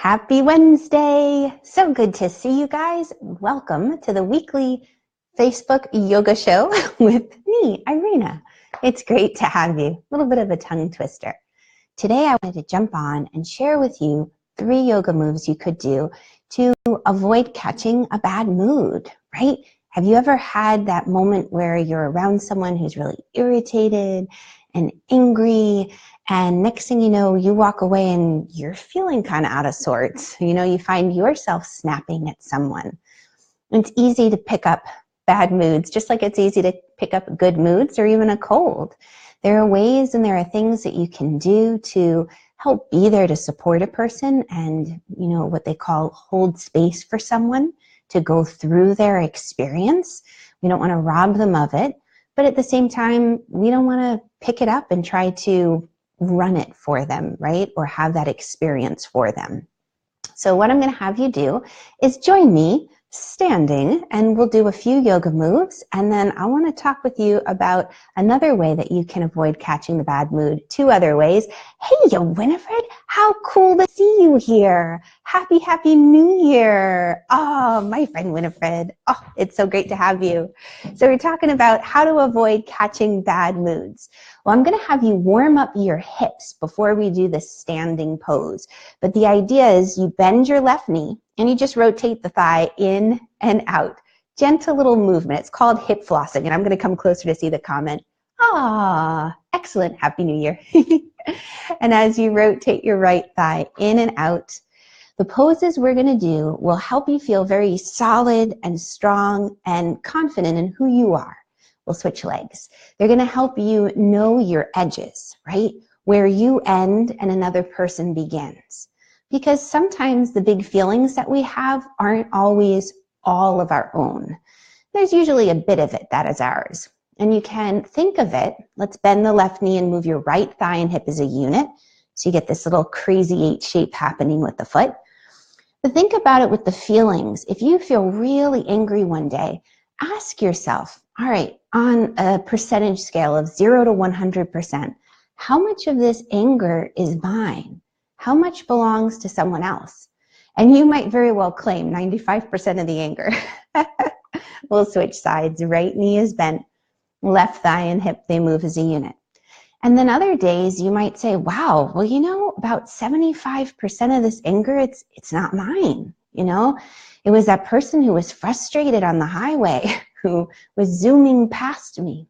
Happy Wednesday. So good to see you guys. Welcome to the weekly Facebook yoga show with me, Irena. It's great to have you. A little bit of a tongue twister. Today I wanted to jump on and share with you 3 yoga moves you could do to avoid catching a bad mood, right? Have you ever had that moment where you're around someone who's really irritated and angry, and next thing you know, you walk away and you're feeling kind of out of sorts? You find yourself snapping at someone. It's easy to pick up bad moods, just like it's easy to pick up good moods or even a cold. There are ways and there are things that you can do to help be there to support a person and, what they call hold space for someone to go through their experience. We don't want to rob them of it, but at the same time, we don't want to pick it up and try to run it for them, right? Or have that experience for them. So what I'm going to have you do is join me standing, and we'll do a few yoga moves, and then I want to talk with you about another way that you can avoid catching the bad mood. 2 other ways. Hey, Winifred, how cool to see you here. Happy New Year. Oh, my friend Winifred. Oh, it's so great to have you. So we're talking about how to avoid catching bad moods. Well, I'm going to have you warm up your hips before we do the standing pose. But the idea is you bend your left knee and you just rotate the thigh in and out. Gentle little movement. It's called hip flossing. And I'm going to come closer to see the comment. Ah, excellent. Happy New Year. And as you rotate your right thigh in and out, the poses we're going to do will help you feel very solid and strong and confident in who you are. We'll switch legs. They're going to help you know your edges, right? Where you end and another person begins. Because sometimes the big feelings that we have aren't always all of our own. There's usually a bit of it that is ours. And you can think of it, let's bend the left knee and move your right thigh and hip as a unit. So you get this little crazy 8 shape happening with the foot. But think about it with the feelings. If you feel really angry one day, ask yourself, all right, on a percentage scale of 0 to 100%, how much of this anger is mine? How much belongs to someone else? And you might very well claim 95% of the anger. We'll switch sides. Right knee is bent, left thigh and hip, they move as a unit. And then other days you might say, wow, well, about 75% of this anger, it's not mine. It was that person who was frustrated on the highway, who was zooming past me.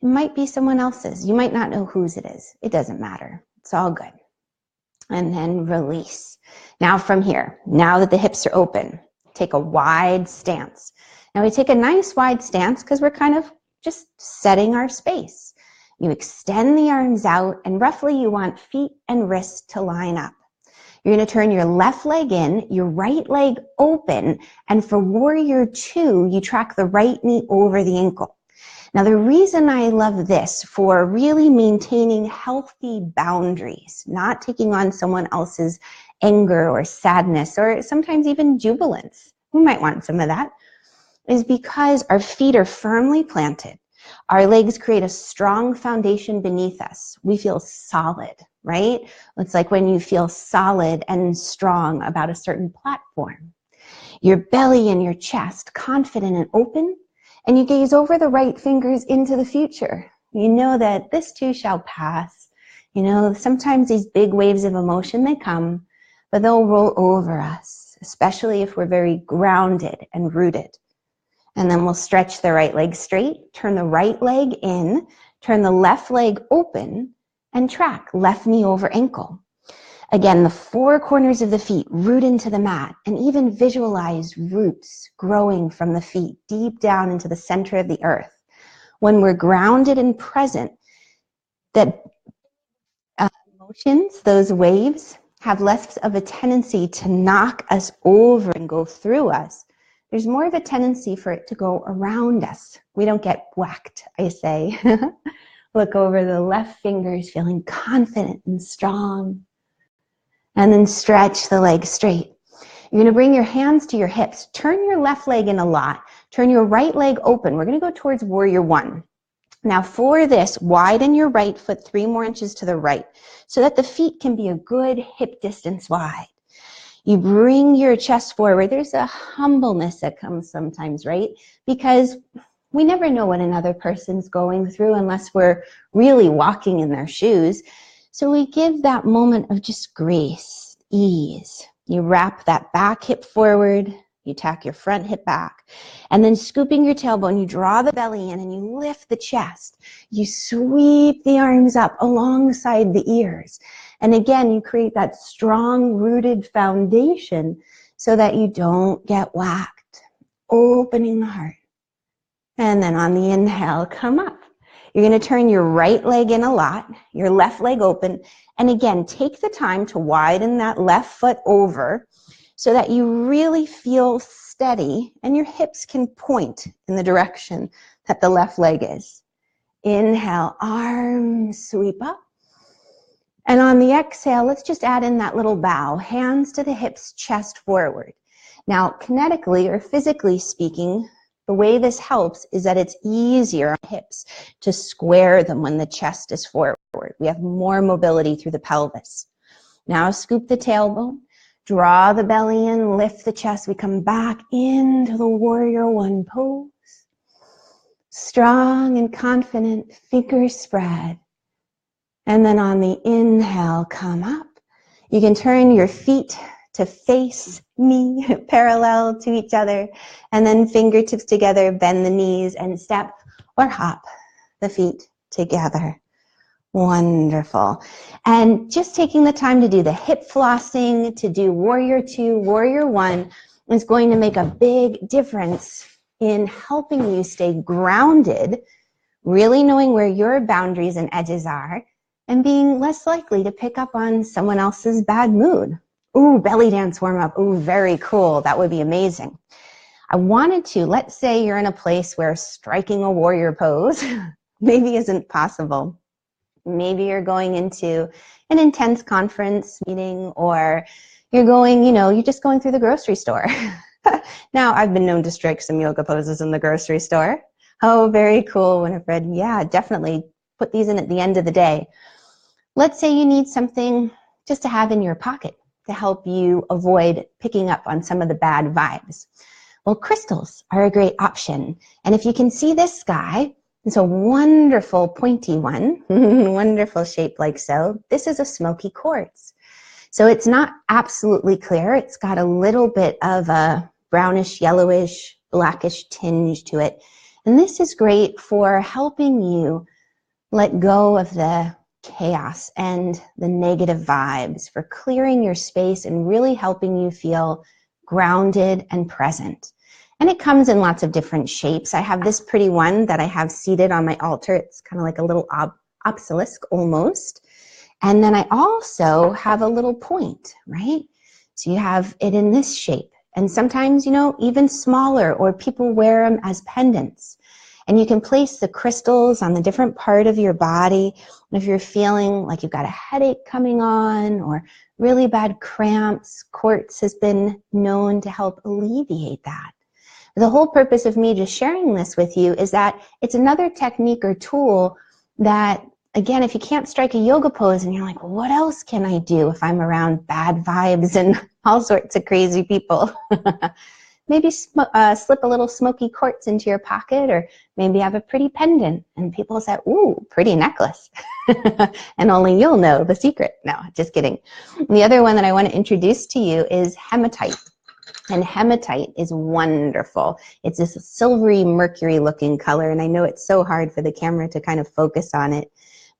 It might be someone else's. You might not know whose it is. It doesn't matter. It's all good. And then release. Now from here, now that the hips are open, take a wide stance. Now we take a nice wide stance because we're kind of just setting our space. You extend the arms out, and roughly you want feet and wrists to line up. You're going to turn your left leg in, your right leg open, and for warrior 2, you track the right knee over the ankle. Now, the reason I love this for really maintaining healthy boundaries, not taking on someone else's anger or sadness or sometimes even jubilance, we might want some of that, is because our feet are firmly planted. Our legs create a strong foundation beneath us. We feel solid, right? It's like when you feel solid and strong about a certain platform. Your belly and your chest, confident and open, and you gaze over the right fingers into the future. You know that this too shall pass. Sometimes these big waves of emotion, they come, but they'll roll over us, especially if we're very grounded and rooted. And then we'll stretch the right leg straight, turn the right leg in, turn the left leg open, and track left knee over ankle. Again, the 4 corners of the feet root into the mat, and even visualize roots growing from the feet deep down into the center of the earth. When we're grounded and present, that emotions, those waves, have less of a tendency to knock us over and go through us. There's more of a tendency for it to go around us. We don't get whacked, I say. Look over the left fingers, feeling confident and strong. And then stretch the leg straight. You're going to bring your hands to your hips. Turn your left leg in a lot. Turn your right leg open. We're going to go towards warrior 1. Now for this, widen your right foot 3 more inches to the right so that the feet can be a good hip distance wide. You bring your chest forward. There's a humbleness that comes sometimes, right? Because we never know what another person's going through unless we're really walking in their shoes. So we give that moment of just grace, ease. You wrap that back hip forward. You tack your front hip back. And then scooping your tailbone, you draw the belly in and you lift the chest. You sweep the arms up alongside the ears. And again, you create that strong rooted foundation so that you don't get whacked. Opening the heart. And then on the inhale, come up. You're going to turn your right leg in a lot, your left leg open. And again, take the time to widen that left foot over so that you really feel steady and your hips can point in the direction that the left leg is. Inhale, arms sweep up. And on the exhale, let's just add in that little bow. Hands to the hips, chest forward. Now, kinetically or physically speaking, the way this helps is that it's easier on hips to square them when the chest is forward. We have more mobility through the pelvis. Now scoop the tailbone, draw the belly in, lift the chest. We come back into the warrior one pose. Strong and confident, fingers spread. And then on the inhale, come up. You can turn your feet to face knee parallel to each other, and then fingertips together, bend the knees and step or hop the feet together. Wonderful. And just taking the time to do the hip flossing, to do warrior 2, warrior 1 is going to make a big difference in helping you stay grounded, really knowing where your boundaries and edges are, and being less likely to pick up on someone else's bad mood. Ooh, belly dance warm up. Ooh, very cool. That would be amazing. I wanted to, let's say you're in a place where striking a warrior pose maybe isn't possible. Maybe you're going into an intense conference meeting, or you're going, you're just going through the grocery store. Now, I've been known to strike some yoga poses in the grocery store. Oh, very cool, Winifred. Yeah, definitely put these in at the end of the day. Let's say you need something just to have in your pocket to help you avoid picking up on some of the bad vibes. Well, crystals are a great option. And if you can see this guy, it's a wonderful pointy one, wonderful shape like so. This is a smoky quartz. So it's not absolutely clear. It's got a little bit of a brownish, yellowish, blackish tinge to it. And this is great for helping you let go of the chaos and the negative vibes, for clearing your space and really helping you feel grounded and present. And it comes in lots of different shapes. I have this pretty one that I have seated on my altar. It's kind of like a little obelisk almost. And then I also have a little point, right? So you have it in this shape. And sometimes, even smaller, or people wear them as pendants. And you can place the crystals on the different part of your body. And if you're feeling like you've got a headache coming on or really bad cramps, quartz has been known to help alleviate that. The whole purpose of me just sharing this with you is that it's another technique or tool that, again, if you can't strike a yoga pose and you're like, well, what else can I do if I'm around bad vibes and all sorts of crazy people? Maybe slip a little smoky quartz into your pocket, or maybe have a pretty pendant. And people say, ooh, pretty necklace. And only you'll know the secret. No, just kidding. And the other one that I want to introduce to you is hematite. And hematite is wonderful. It's this silvery mercury looking color. And I know it's so hard for the camera to kind of focus on it,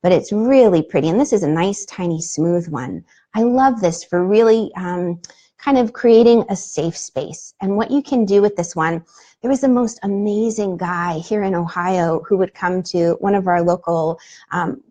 but it's really pretty. And this is a nice, tiny, smooth one. I love this for really kind of creating a safe space. And what you can do with this one, there was the most amazing guy here in Ohio who would come to one of our local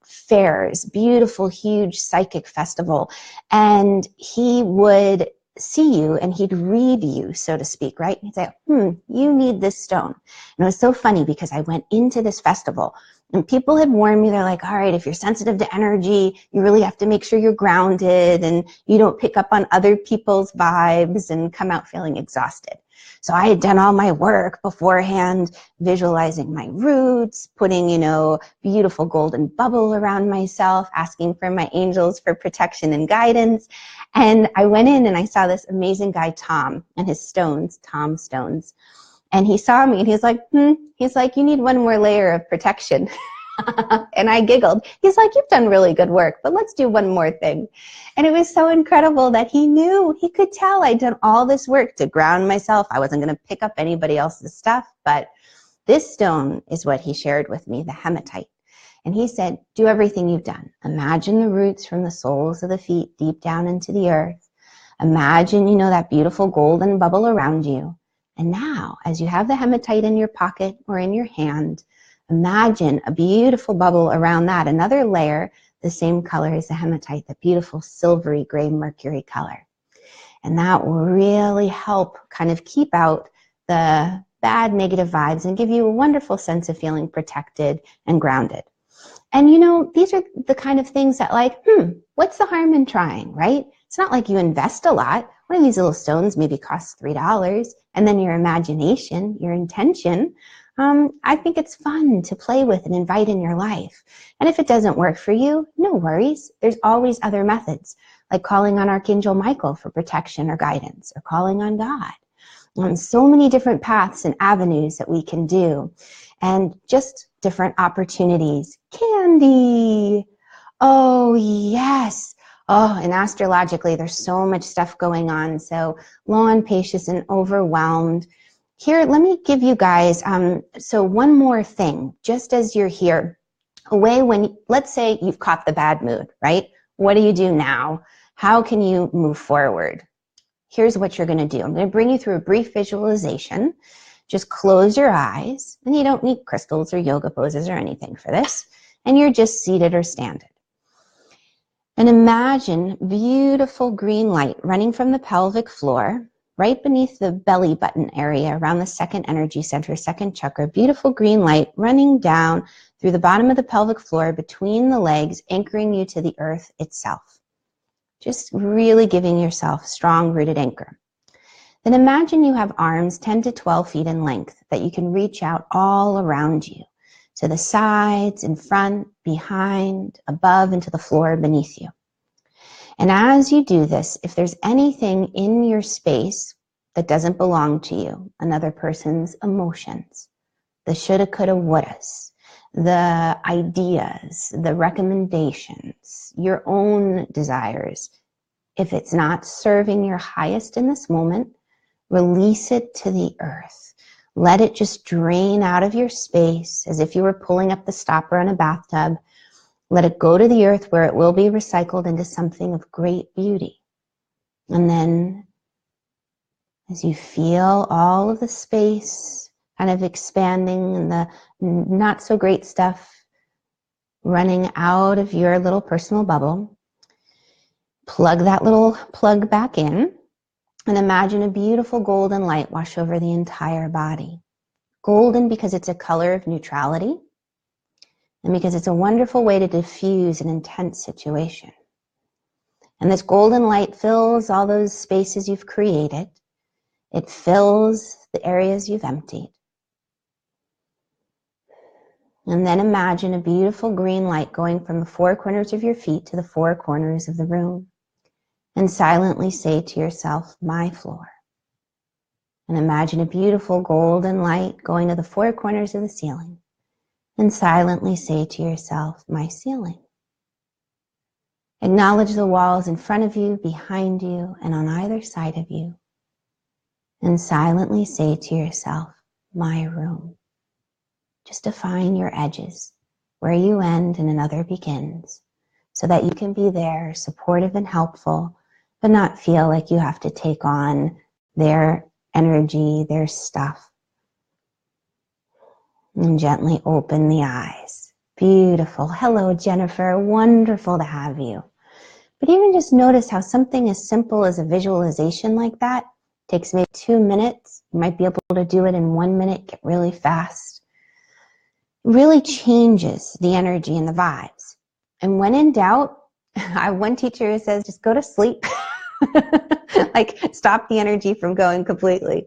fairs, beautiful, huge psychic festival. And he would see you and he'd read you, so to speak, right? He'd say, you need this stone. And it was so funny because I went into this festival and people had warned me, they're like, all right, if you're sensitive to energy, you really have to make sure you're grounded and you don't pick up on other people's vibes and come out feeling exhausted. So I had done all my work beforehand, visualizing my roots, putting, beautiful golden bubble around myself, asking for my angels for protection and guidance. And I went in and I saw this amazing guy, Tom, and his stones, Tom stones. And he saw me and he's like, He's like, you need one more layer of protection. And I giggled. He's like, you've done really good work, but let's do one more thing. And it was so incredible that he knew, he could tell I'd done all this work to ground myself. I wasn't going to pick up anybody else's stuff, but this stone is what he shared with me, the hematite. And he said, do everything you've done. Imagine the roots from the soles of the feet deep down into the earth. Imagine, that beautiful golden bubble around you. And now, as you have the hematite in your pocket or in your hand, imagine a beautiful bubble around that, another layer, the same color as the hematite, the beautiful silvery gray mercury color. And that will really help kind of keep out the bad negative vibes and give you a wonderful sense of feeling protected and grounded. And these are the kind of things that what's the harm in trying, right? It's not like you invest a lot. One of these little stones maybe costs $3, and then your imagination, your intention, I think it's fun to play with and invite in your life. And if it doesn't work for you, no worries. There's always other methods, like calling on Archangel Michael for protection or guidance, or calling on God. So many different paths and avenues that we can do, and just different opportunities. Candy. Oh, yes. Oh, and astrologically, there's so much stuff going on. So low on patience and overwhelmed. Here, let me give you guys, so one more thing, just as you're here, let's say you've caught the bad mood, right? What do you do now? How can you move forward? Here's what you're going to do. I'm going to bring you through a brief visualization. Just close your eyes, and you don't need crystals or yoga poses or anything for this, and you're just seated or standing. And imagine beautiful green light running from the pelvic floor, right beneath the belly button area, around the second energy center, second chakra, beautiful green light running down through the bottom of the pelvic floor, between the legs, anchoring you to the earth itself. Just really giving yourself strong rooted anchor. Then imagine you have arms 10 to 12 feet in length that you can reach out all around you, to the sides, in front, behind, above, and to the floor beneath you. And as you do this, if there's anything in your space that doesn't belong to you, another person's emotions, the shoulda, coulda, wouldas, the ideas, the recommendations, your own desires, if it's not serving your highest in this moment, release it to the earth. Let it just drain out of your space as if you were pulling up the stopper in a bathtub. Let it go to the earth, where it will be recycled into something of great beauty. And then as you feel all of the space kind of expanding and the not so great stuff running out of your little personal bubble, plug that little plug back in and imagine a beautiful golden light wash over the entire body. Golden because it's a color of neutrality, and because it's a wonderful way to diffuse an intense situation. And this golden light fills all those spaces you've created. It fills the areas you've emptied. And then imagine a beautiful green light going from the four corners of your feet to the four corners of the room. And silently say to yourself, my floor. And imagine a beautiful golden light going to the four corners of the ceiling. And silently say to yourself, my ceiling. Acknowledge the walls in front of you, behind you, and on either side of you. And silently say to yourself, my room. Just define your edges, where you end and another begins, so that you can be there, supportive and helpful, but not feel like you have to take on their energy, their stuff. And gently open the eyes. Beautiful. Hello, Jennifer. Wonderful to have you. But even just notice how something as simple as a visualization like that takes maybe 2 minutes. You might be able to do it in 1 minute, get really fast. It really changes the energy and the vibes. And when in doubt, I have one teacher who says, just go to sleep. Like, stop the energy from going completely.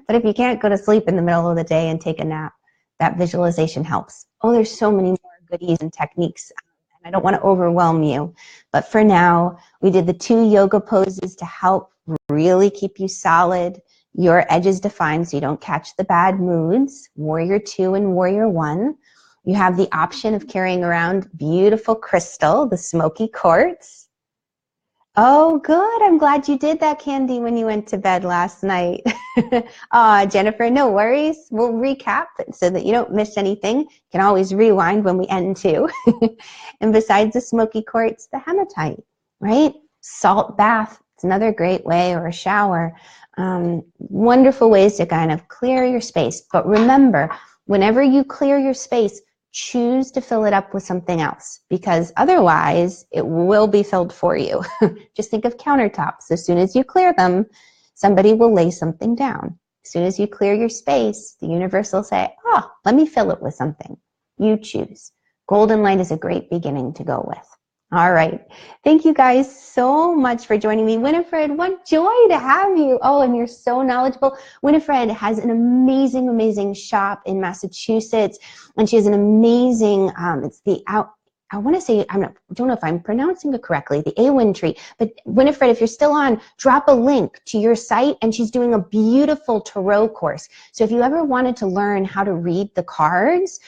But if you can't go to sleep in the middle of the day and take a nap, that visualization helps. Oh, there's so many more goodies and techniques. And I don't want to overwhelm you. But for now, we did the 2 yoga poses to help really keep you solid, your edges defined so you don't catch the bad moods, Warrior 2 and Warrior 1. You have the option of carrying around beautiful crystal, the smoky quartz. Oh, good. I'm glad you did that, Candy, when you went to bed last night. Jennifer, no worries. We'll recap so that you don't miss anything. You can always rewind when we end too. And besides the smoky quartz, the hematite, right? Salt bath. It's another great way, or a shower. Wonderful ways to kind of clear your space. But remember, whenever you clear your space, choose to fill it up with something else, because otherwise it will be filled for you. Just think of countertops. As soon as you clear them, somebody will lay something down. As soon as you clear your space, the universe will say, oh, let me fill it with something. You choose. Golden light is a great beginning to go with. All right. Thank you guys so much for joining me. Winifred, what joy to have you. Oh, and you're so knowledgeable. Winifred has an amazing, amazing shop in Massachusetts, and she has an amazing, it's the I want to say, I don't know if I'm pronouncing it correctly, the Awen tree. But Winifred, if you're still on, drop a link to your site, and she's doing a beautiful tarot course. So if you ever wanted to learn how to read the cards,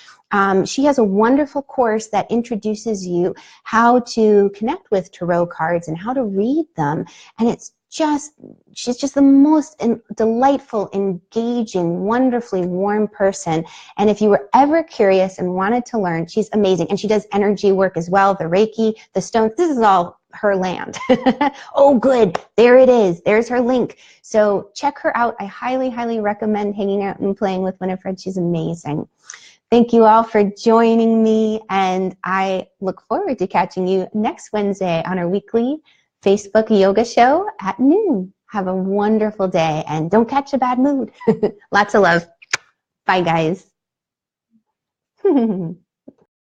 she has a wonderful course that introduces you how to connect with tarot cards and how to read them. And she's just the most delightful, engaging, wonderfully warm person. And if you were ever curious and wanted to learn, she's amazing. And she does energy work as well, the Reiki, the stones. This is all her land. Oh, good. There it is. There's her link. So check her out. I highly, highly recommend hanging out and playing with Winifred. She's amazing. Thank you all for joining me, and I look forward to catching you next Wednesday on our weekly Facebook yoga show at noon. Have a wonderful day, and don't catch a bad mood. Lots of love. Bye, guys.